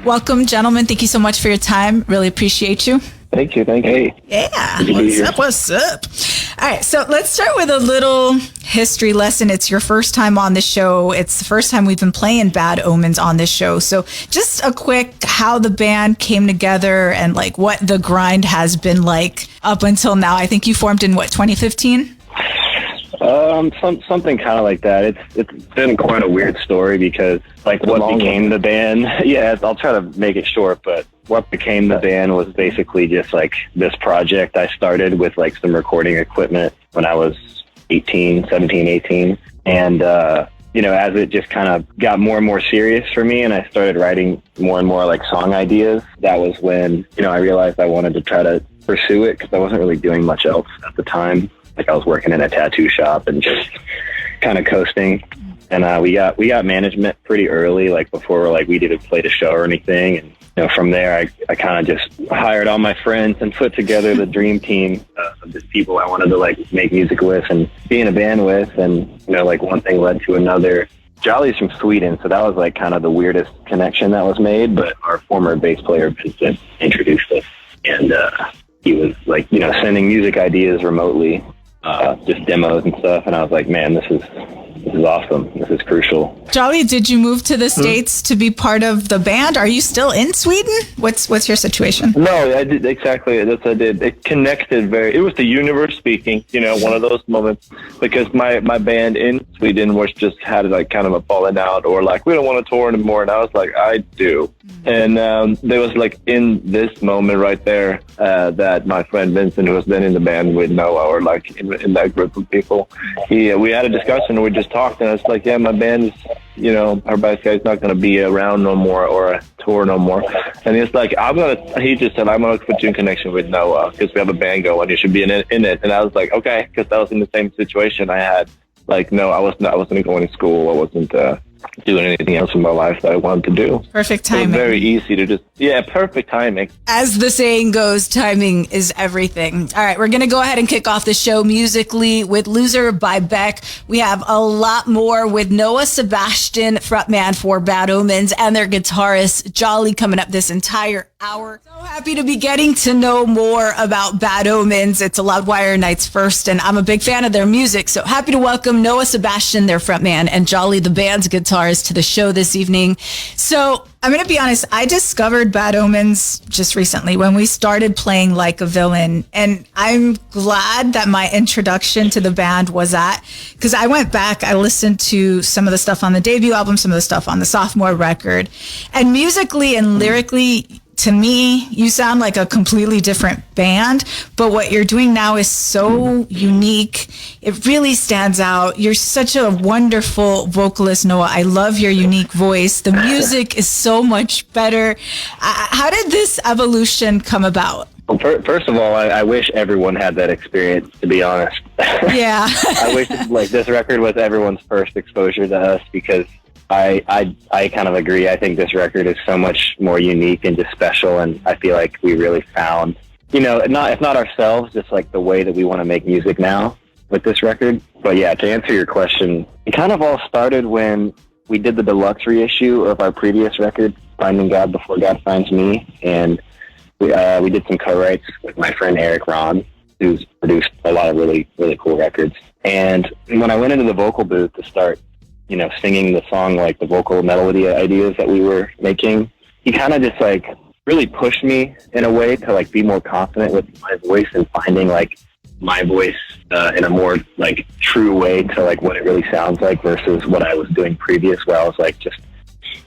Welcome, gentlemen. Thank you so much for your time. Really appreciate you. Thank you. Yeah. What's up? All right. So let's start with a little history lesson. It's your first time on the show. It's the first time we've been playing Bad Omens on this show. So just a quick how the band came together and like what the grind has been like up until now. I think you formed in 2015? Something kind of like that. It's been quite a weird story because like what became the band. Yeah, I'll try to make it short, but what became the band was basically just like this project I started with like some recording equipment when I was 17, 18. And, as it just kind of got more and more serious for me and I started writing more and more like song ideas, that was when, I realized I wanted to try to pursue it because I wasn't really doing much else at the time. Like I was working in a tattoo shop and just kind of coasting. And we got management pretty early, like before like we didn't play the show or anything. And from there, I kind of just hired all my friends and put together the dream team of just people I wanted to like make music with and be in a band with. And like one thing led to another. Jolly's from Sweden, so that was like kind of the weirdest connection that was made. But our former bass player Vincent introduced us, and he was like sending music ideas remotely. Just demos and stuff, and I was like, man, this is awesome. This is crucial. Jolly, did you move to the States to be part of the band? Are you still in Sweden? What's your situation? No, I did exactly. That's what I did. It connected it was the universe speaking, one of those moments, because my band in Sweden was just had like kind of a falling out or like, we don't want to tour anymore. And I was like, I do. And there was like in this moment right there that my friend Vincent, who was then in the band with Noah or like in that group of people, we had a discussion and we just talked and I was like, yeah, my band is, our bass guy's not going to be around no more or tour no more. And he's like, he just said, I'm going to put you in connection with Noah because we have a band going. You should be in it. And I was like, okay, because I was in the same situation I had. Like, no, I wasn't going to school. I wasn't doing anything else in my life that I wanted to do. Perfect timing. So very easy to perfect timing. As the saying goes, timing is everything. All right, we're going to go ahead and kick off the show musically with Loser by Beck. We have a lot more with Noah Sebastian, frontman for Bad Omens, and their guitarist Jolly coming up this entire hour. So happy to be getting to know more about Bad Omens. It's a Loudwire Nights first, and I'm a big fan of their music. So happy to welcome Noah Sebastian, their frontman, and Jolly, the band's guitarist, to the show this evening. So I'm going to be honest, I discovered Bad Omens just recently when we started playing Like a Villain. And I'm glad that my introduction to the band was that, because I went back, I listened to some of the stuff on the debut album, some of the stuff on the sophomore record, and musically and lyrically, to me, you sound like a completely different band, but what you're doing now is so unique. It really stands out. You're such a wonderful vocalist, Noah. I love your unique voice. The music is so much better. How did this evolution come about? Well, first of all, I wish everyone had that experience, to be honest. Yeah. I wish like this record was everyone's first exposure to us because I kind of agree. I think this record is so much more unique and just special, and I feel like we really found, if not ourselves, just like the way that we want to make music now with this record. But yeah, to answer your question, it kind of all started when we did the deluxe reissue of our previous record, Finding God Before God Finds Me, and we did some co-writes with my friend Eric Ron, who's produced a lot of really, really cool records. And when I went into the vocal booth to start singing the song, like the vocal melody ideas that we were making, he kind of just like really pushed me in a way to like be more confident with my voice and finding like my voice in a more like true way to like what it really sounds like versus what I was doing previous, where I was like just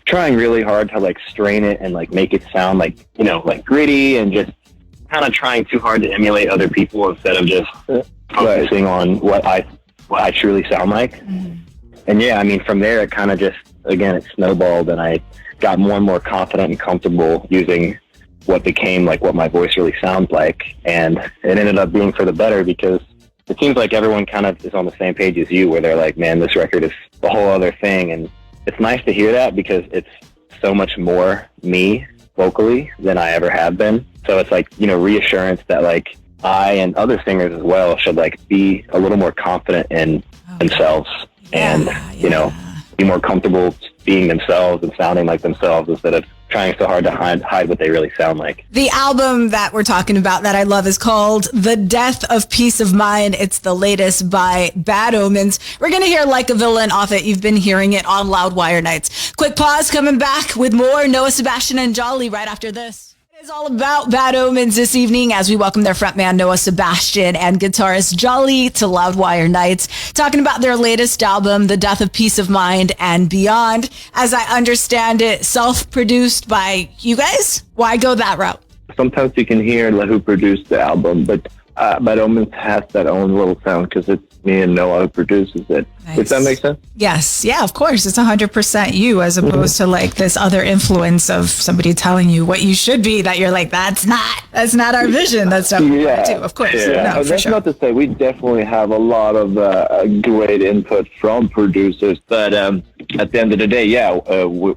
trying really hard to like strain it and like make it sound like, like gritty and just kind of trying too hard to emulate other people instead of just focusing on what I truly sound like. Mm-hmm. And yeah, I mean, from there, it kind of just, again, it snowballed and I got more and more confident and comfortable using what became like what my voice really sounds like. And it ended up being for the better because it seems like everyone kind of is on the same page as you, where they're like, man, this record is a whole other thing. And it's nice to hear that because it's so much more me vocally than I ever have been. So it's like, reassurance that like I and other singers as well should like be a little more confident in themselves. And, be more comfortable being themselves and sounding like themselves instead of trying so hard to hide what they really sound like. The album that we're talking about that I love is called The Death of Peace of Mind. It's the latest by Bad Omens. We're going to hear Like a Villain off it. You've been hearing it on Loudwire Nights. Quick pause, coming back with more Noah, Sebastian, and Jolly right after this. It's all about Bad Omens this evening as we welcome their frontman Noah Sebastian and guitarist Jolly to Loudwire Nights, talking about their latest album, The Death of Peace of Mind and Beyond. As I understand it, self-produced by you guys? Why go that route? Sometimes you can hear who produced the album, but Omens has that own little sound because it's me and Noah who produces it. Nice. Does that make sense? Yes. Yeah, of course. It's 100% you as opposed to like this other influence of somebody telling you what you should be that you're like, that's not our vision. That's not what we do. Of course. Yeah. No, that's not to say we definitely have a lot of great input from producers, but at the end of the day,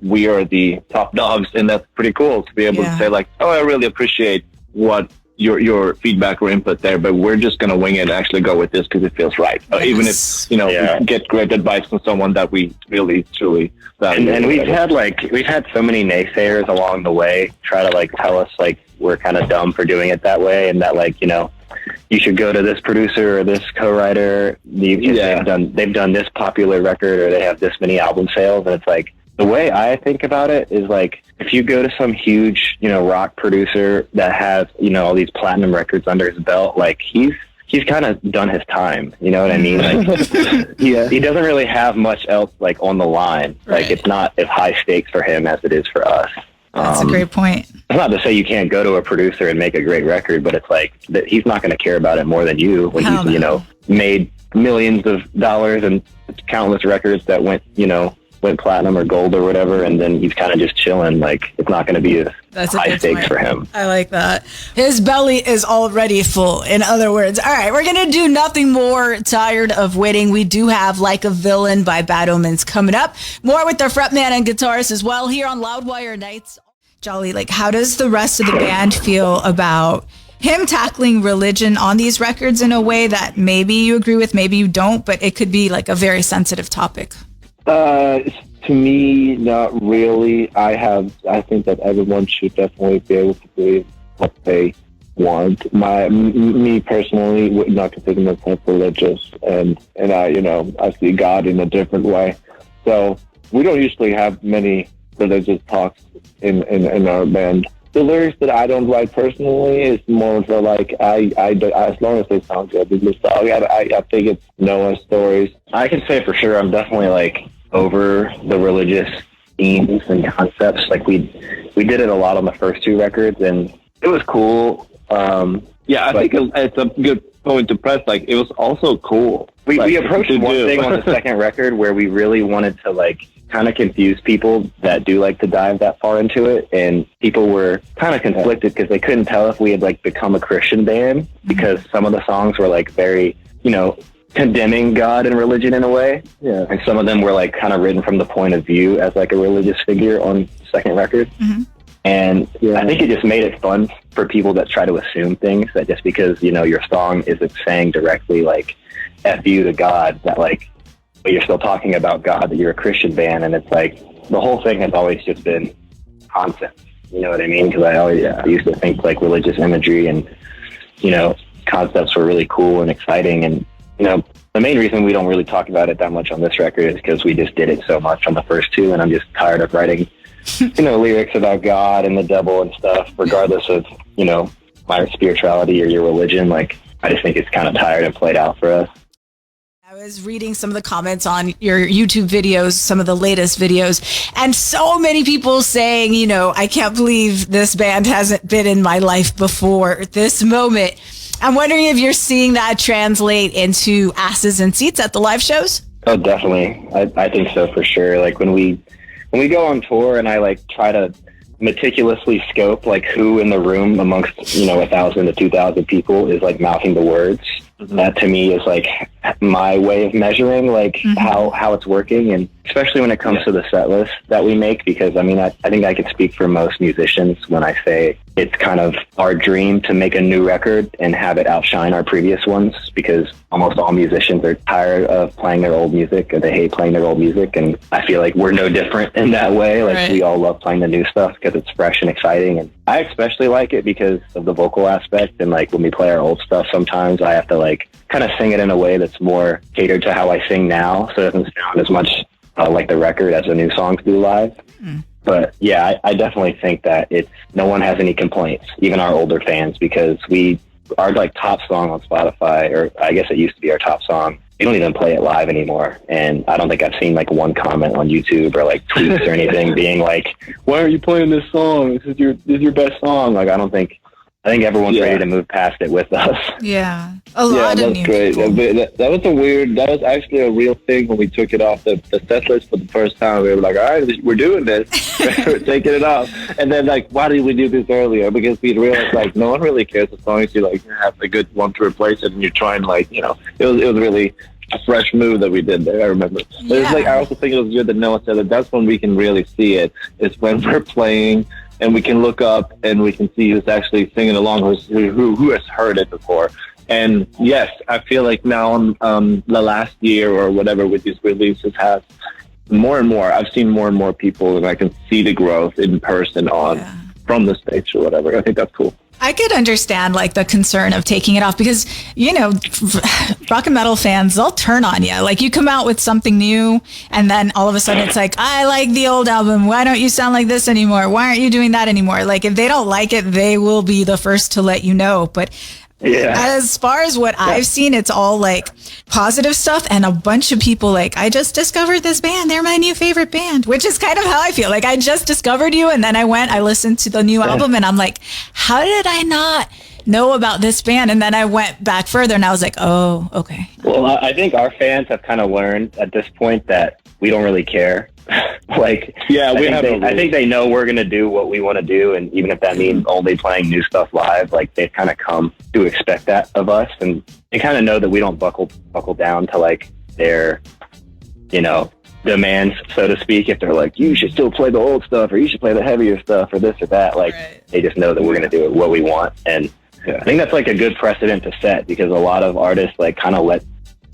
we are the top dogs, and that's pretty cool to be able to say like, oh, I really appreciate what your feedback or input there, but we're just going to wing it and actually go with this because it feels right. Even if, we get great advice from someone that we really, truly value. And we've had so many naysayers along the way try to like tell us like we're kind of dumb for doing it that way, and that like, you should go to this producer or this co-writer. They've done this popular record, or they have this many album sales. And it's like, the way I think about it is like, if you go to some huge, rock producer that has, all these platinum records under his belt, like he's kind of done his time. You know what I mean? Like, he doesn't really have much else like on the line. Right. Like it's not as high stakes for him as it is for us. That's a great point. It's not to say you can't go to a producer and make a great record, but it's like that he's not going to care about it more than you when he's, made millions of dollars and countless records that went platinum or gold or whatever, and then he's kind of just chilling. Like it's not going to be as high stakes for him. I like that. His belly is already full, in other words. All right, we're going to do Nothing More, Tired of Waiting. We do have Like a Villain by Bad Omens coming up. More with their frontman and guitarist as well here on Loudwire Nights. Jolly, like how does the rest of the band feel about him tackling religion on these records in a way that maybe you agree with, maybe you don't, but it could be like a very sensitive topic? To me, not really. I think that everyone should definitely be able to believe what they want. Me personally would not consider myself religious, and I see God in a different way. So we don't usually have many religious talks in our band. The lyrics that I don't write personally is more for like as long as they sound good. I think it's Noah's stories. I can say for sure I'm definitely like over the religious themes and concepts. Like we did it a lot on the first two records, and it was cool. I think it's a good point to press. Like it was also cool. We approached one thing on the second record where we really wanted to like kind of confuse people that do like to dive that far into it, and people were kind of conflicted because they couldn't tell if we had like become a Christian band, because some of the songs were like very, condemning God and religion in a way. Yeah. And some of them were like kind of written from the point of view as like a religious figure on the second record. Mm-hmm. And I think it just made it fun for people that try to assume things, that just because, your song isn't saying directly like F you to God, that like, but you're still talking about God, that you're a Christian band. And it's like, the whole thing has always just been concepts. You know what I mean? Because I used to think like religious imagery and, concepts were really cool and exciting. And, the main reason we don't really talk about it that much on this record is because we just did it so much on the first two, and I'm just tired of writing, lyrics about God and the devil and stuff, regardless of, my spirituality or your religion. Like, I just think it's kind of tired and played out for us. I was reading some of the comments on your YouTube videos, some of the latest videos, and so many people saying, I can't believe this band hasn't been in my life before this moment. I'm wondering if you're seeing that translate into asses and seats at the live shows? Oh, definitely. I think so for sure. Like when we go on tour and I like try to meticulously scope like who in the room amongst 1,000 to 2,000 people is like mouthing the words. Mm-hmm. That to me is like my way of measuring like how it's working, and especially when it comes to the set list that we make, because I think I can speak for most musicians when I say it's kind of our dream to make a new record and have it outshine our previous ones, because almost all musicians are tired of playing their old music, or they hate playing their old music. And I feel like we're no different in that way. Like, we all love playing the new stuff because it's fresh and exciting. And I especially like it because of the vocal aspect. And like when we play our old stuff, sometimes I have to like kind of sing it in a way that's more catered to how I sing now, so it doesn't sound as much like the record as the new songs do live. But yeah, I definitely think that no one has any complaints, even our older fans, because our like top song on Spotify, or I guess it used to be our top song, we don't even play it live anymore. And I don't think I've seen like one comment on YouTube or like tweets or anything being like, "Why are you playing this song? This is your best song." Like, I think everyone's ready to move past it with us. Yeah. A lot of new people. That was actually a real thing when we took it off the set list for the first time. We were like, all right, we're doing this. We're taking it off. And then, like, why did we do this earlier? Because we realized, like, no one really cares as long as you, like, have a good one to replace it and you're trying, like, you know, it was really a fresh move that we did there, I remember. But it's like, I also think it was good that Noah said that that's when we can really see it, is when we're playing and we can look up and we can see who's actually singing along, who has heard it before. And yes, I feel like now the last year or whatever with these releases has more and more, I've seen more and more people, and I can see the growth in person from the stage or whatever. I think that's cool. I could understand like the concern of taking it off because, you know, rock and metal fans, they'll turn on you. Like, you come out with something new and then all of a sudden it's like, I like the old album. Why don't you sound like this anymore? Why aren't you doing that anymore? Like, if they don't like it, they will be the first to let you know. But as far as what I've seen, it's all like positive stuff, and a bunch of people like, I just discovered this band. They're my new favorite band, which is kind of how I feel. Like, I just discovered you, and then I listened to the new album, and I'm like, how did I not know about this band? And then I went back further, and I was like, oh, okay. Well, I think our fans have kind of learned at this point that we don't really care. Like, I think they know we're going to do what we want to do, and even if that means only playing new stuff live, like, they've kind of come to expect that of us, and they kind of know that we don't buckle down to like their, you know, demands, so to speak. If they're like, you should still play the old stuff, or you should play the heavier stuff, or this or that, like, they just know that we're going to do what we want. And I think that's like a good precedent to set, because a lot of artists like kind of let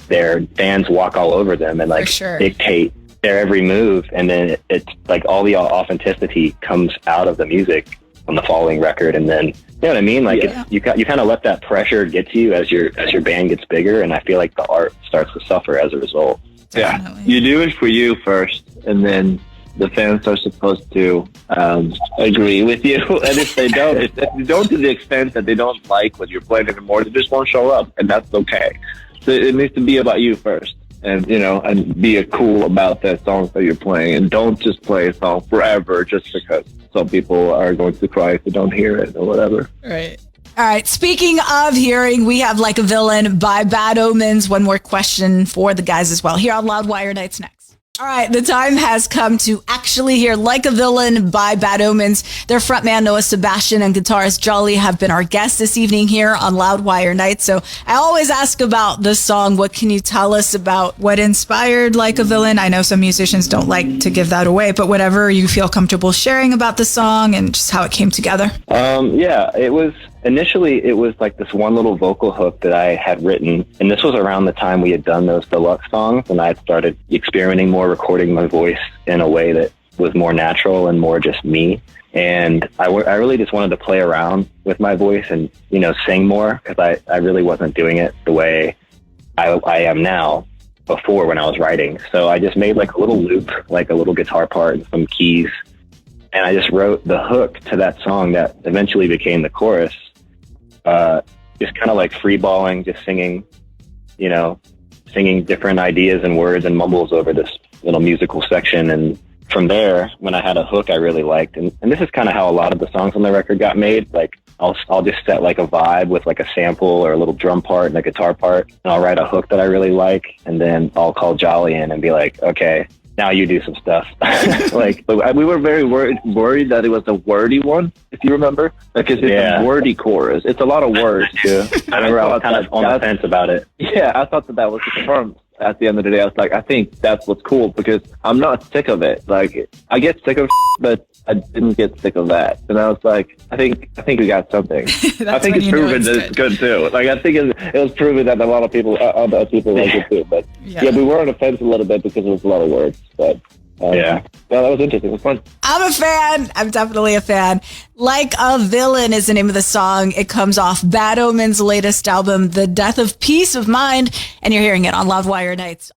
their fans walk all over them and like dictate their every move, and then it's like all the authenticity comes out of the music on the following record. And then, you know what I mean? Like, you kind of let that pressure get to you as your band gets bigger, and I feel like the art starts to suffer as a result. Yeah, you do it for you first, and then the fans are supposed to agree with you. And if they don't, if you don't, to the extent that they don't like what you're playing anymore, they just won't show up, and that's okay. So it needs to be about you first. And, you know, and be cool about the songs that you're playing, and don't just play a song forever just because some people are going to cry if they don't hear it or whatever. Right. All right. Speaking of hearing, we have Like a Villain by Bad Omens. One more question for the guys as well, here on Loudwire Nights next. All right, the time has come to actually hear Like a Villain by Bad Omens. Their frontman, Noah Sebastian, and guitarist Jolly have been our guests this evening here on Loudwire Nights. So I always ask about the song. What can you tell us about what inspired Like a Villain? I know some musicians don't like to give that away, but whatever you feel comfortable sharing about the song and just how it came together. Initially, it was like this one little vocal hook that I had written, and this was around the time we had done those deluxe songs, and I had started experimenting more, recording my voice in a way that was more natural and more just me. And I really just wanted to play around with my voice and, you know, sing more, because I really wasn't doing it the way I am now before when I was writing. So I just made like a little loop, like a little guitar part and some keys, and I just wrote the hook to that song that eventually became the chorus. Just kind of like freeballing, just singing different ideas and words and mumbles over this little musical section. And from there, when I had a hook I really liked, and this is kind of how a lot of the songs on the record got made. Like, I'll just set like a vibe with like a sample or a little drum part and a guitar part, and I'll write a hook that I really like, and then I'll call Jolly in and be like, okay, now you do some stuff. Like, we were very worried that it was a wordy one, if you remember, because it's a wordy chorus. It's a lot of words. I remember I was kind of on the fence about it. Yeah, I thought that was the term at the end of the day, I was like, I think that's what's cool, because I'm not sick of it. Like, I get sick of but I didn't get sick of that. And I was like, I think we got something. I think it's proven that it's good too. Like, I think it was proven that a lot of people, other people like it too. But yeah, we were on the fence a little bit because it was a lot of words. But yeah, well, that was interesting. It was fun. I'm a fan. I'm definitely a fan. Like a Villain is the name of the song. It comes off Bad Omens' latest album, The Death of Peace of Mind, and you're hearing it on Loudwire Nights.